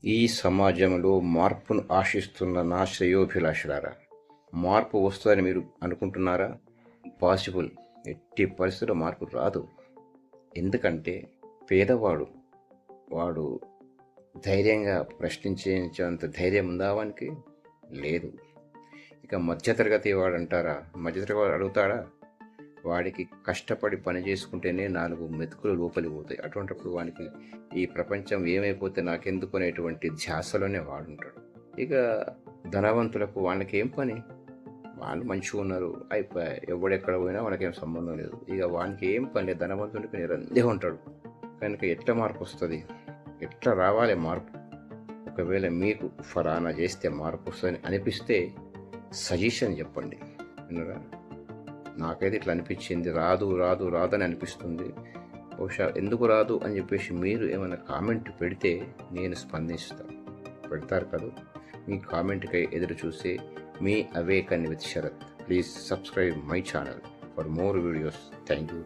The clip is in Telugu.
ఈ సమాజంలో మార్పును ఆశిస్తున్న నా శ్రేయోభిలాషులారా, మార్పు వస్తుందని మీరు అనుకుంటున్నారా? పాసిబుల్. ఎట్టి పరిస్థితుల్లో మార్పు రాదు. ఎందుకంటే వాడు ధైర్యంగా ప్రశ్నించేంత ధైర్యం ఉందా వానికి? లేదు. ఇక మధ్యతరగతి వాడు అంటారా? మధ్యతరగతి వాడు అడుగుతాడా? వాడికి కష్టపడి పని చేసుకుంటేనే 4 మెతుకులు లోపలికి పోతాయి. అటువంటిప్పుడు వానికి ఈ ప్రపంచం ఏమైపోతే నాకెందుకు అనేటువంటి ధ్యాసలోనే వాడుంటాడు. ఇక ధనవంతులకు వాళ్ళకి ఏం పని? వాళ్ళు మంచిగా ఉన్నారు, అయిపోయా, ఎవడెక్కడ పోయినా వాళ్ళకేం సంబంధం లేదు. ఇక వానికి ఏం పని లేదు, ధనవంతుడికి నిరందే ఉంటాడు. కనుక ఎట్లా మార్పు వస్తుంది? ఎట్లా రావాలి మార్పు? ఒకవేళ మీకు ఫలానా చేస్తే మార్పు వస్తుందని అనిపిస్తే సజెషన్ చెప్పండి. విన్నారా? నాకైతే ఇట్లా అనిపించింది, రాదు రాదు రాదని అనిపిస్తుంది. బహుశా ఎందుకు రాదు అని చెప్పేసి మీరు ఏమైనా కామెంట్ పెడితే నేను స్పందిస్తాను. పెడతారు కదా? మీ కామెంట్కై ఎదురు చూసే మీ awaken with Sharath. Please subscribe my channel for more videos. Thank you.